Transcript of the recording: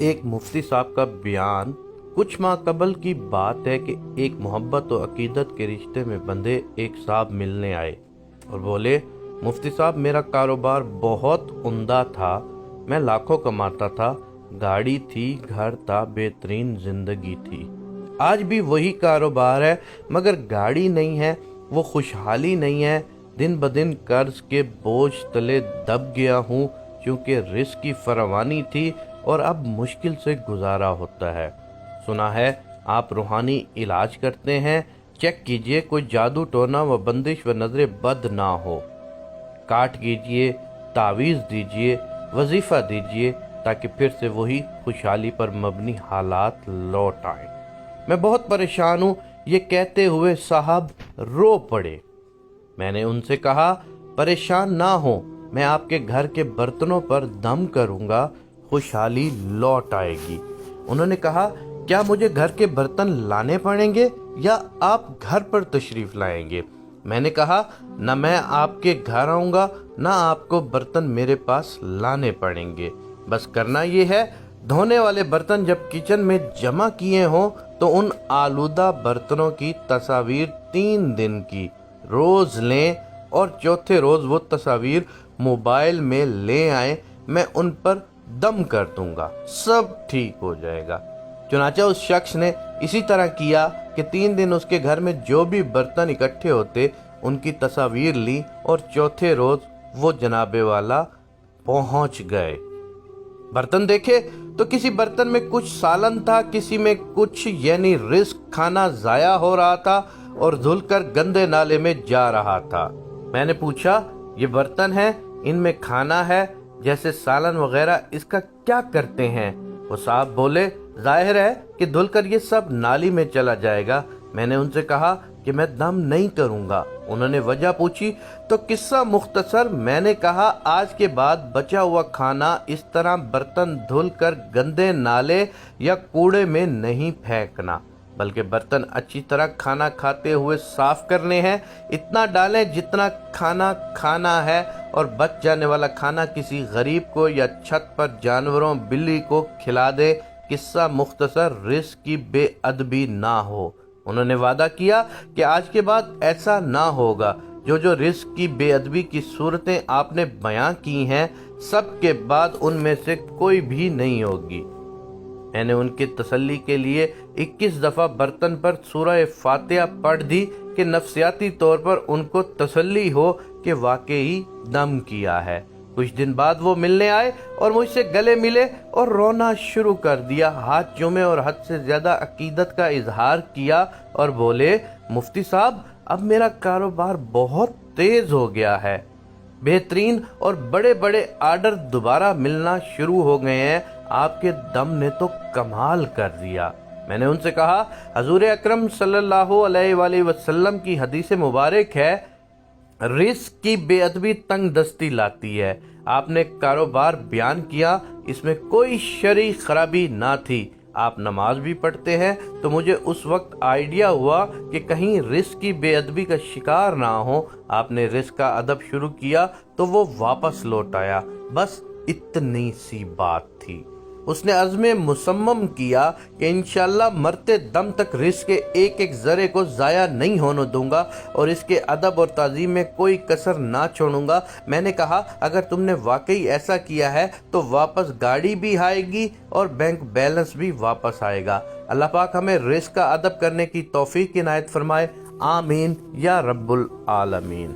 ایک مفتی صاحب کا بیان کچھ ماہ قبل کی بات ہے کہ ایک محبت و عقیدت کے رشتے میں بندھے ایک صاحب ملنے آئے اور بولے، مفتی صاحب میرا کاروبار بہت عمدہ تھا، میں لاکھوں کماتا تھا، گاڑی تھی، گھر تھا، بہترین زندگی تھی۔ آج بھی وہی کاروبار ہے مگر گاڑی نہیں ہے، وہ خوشحالی نہیں ہے، دن بدن قرض کے بوجھ تلے دب گیا ہوں کیونکہ رزق کی فراوانی تھی اور اب مشکل سے گزارا ہوتا ہے۔ سنا ہے آپ روحانی علاج کرتے ہیں، چیک کیجئے کوئی جادو ٹونا و بندش و نظر بد نہ ہو، کاٹ کیجئے، تعویذ دیجئے، وظیفہ دیجئے تاکہ پھر سے وہی خوشحالی پر مبنی حالات لوٹ آئیں۔ میں بہت پریشان ہوں، یہ کہتے ہوئے صاحب رو پڑے۔ میں نے ان سے کہا، پریشان نہ ہوں، میں آپ کے گھر کے برتنوں پر دم کروں گا، خوشحالی لوٹ آئے گی۔ انہوں نے کہا، کیا مجھے گھر کے برتن لانے پڑیں گے یا آپ گھر پر تشریف لائیں گے؟ میں نے کہا، نہ میں آپ کے گھر آؤں گا نہ آپ کو برتن میرے پاس لانے پڑیں گے، بس کرنا یہ ہے، دھونے والے برتن جب کچن میں جمع کیے ہوں تو ان آلودہ برتنوں کی تصاویر 3 دن کی روز لیں اور چوتھے روز وہ تصاویر موبائل میں لے آئیں، میں ان پر دم کر دوں گا، سب ٹھیک ہو جائے گا۔ چنانچہ اس شخص نے اسی طرح کیا کہ 3 دن اس کے گھر میں جو بھی برتن اکٹھے ہوتے ان کی تصاویر لی اور چوتھے روز وہ جناب والا پہنچ گئے۔ برتن دیکھے تو کسی برتن میں کچھ سالن تھا، کسی میں کچھ، یعنی رزق کھانا ضائع ہو رہا تھا اور دھل کر گندے نالے میں جا رہا تھا۔ میں نے پوچھا، یہ برتن ہیں، ان میں کھانا ہے جیسے سالن وغیرہ، اس کا کیا کرتے ہیں؟ وہ صاحب بولے، ظاہر ہے کہ دھل کر یہ سب نالی میں چلا جائے گا۔ میں نے ان سے کہا کہ میں دم نہیں کروں گا۔ انہوں نے وجہ پوچھی تو قصہ مختصر، میں نے کہا، آج کے بعد بچا ہوا کھانا اس طرح برتن دھل کر گندے نالے یا کوڑے میں نہیں پھینکنا، بلکہ برتن اچھی طرح کھانا کھاتے ہوئے صاف کرنے ہیں، اتنا ڈالیں جتنا کھانا کھانا ہے، اور بچ جانے والا کھانا کسی غریب کو یا چھت پر جانوروں بلی کو کھلا دے۔ قصہ مختصر، رزق کی بے ادبی نہ ہو۔ انہوں نے وعدہ کیا کہ آج کے بعد ایسا نہ ہوگا۔ جو رزق کی بے ادبی کی صورتیں آپ نے بیان کی ہیں، سب کے بعد ان میں سے کوئی بھی نہیں ہوگی۔ میں نے ان کی تسلی کے لیے 21 دفعہ برتن پر سورہ فاتحہ پڑھ دی کہ نفسیاتی طور پر ان کو تسلی ہو کہ واقعی دم کیا ہے۔ کچھ دن بعد وہ ملنے آئے اور مجھ سے گلے ملے اور رونا شروع کر دیا، ہاتھ چومے اور حد سے زیادہ عقیدت کا اظہار کیا اور بولے، مفتی صاحب اب میرا کاروبار بہت تیز ہو گیا ہے، بہترین اور بڑے بڑے آرڈر دوبارہ ملنا شروع ہو گئے ہیں، آپ کے دم نے تو کمال کر دیا۔ میں نے ان سے کہا، حضور اکرم صلی اللہ علیہ وآلہ وسلم کی حدیث مبارک ہے، رزق کی بے ادبی تنگ دستی لاتی ہے۔ آپ نے کاروبار بیان کیا، اس میں کوئی شرعی خرابی نہ تھی۔ آپ نماز بھی پڑھتے ہیں، تو مجھے اس وقت آئیڈیا ہوا کہ کہیں رزق کی بے ادبی کا شکار نہ ہو۔ آپ نے رزق کا ادب شروع کیا تو وہ واپس لوٹ آیا، بس اتنی سی بات تھی۔ اس نے عزم مصمم کیا کہ انشاءاللہ مرتے دم تک رزق کے ایک ایک ذرے کو ضائع نہیں ہونے دوں گا اور اس کے ادب اور تعظیم میں کوئی کسر نہ چھوڑوں گا۔ میں نے کہا، اگر تم نے واقعی ایسا کیا ہے تو واپس گاڑی بھی آئے گی اور بینک بیلنس بھی واپس آئے گا۔ اللہ پاک ہمیں رزق کا ادب کرنے کی توفیق عنایت فرمائے، آمین یا رب العالمین۔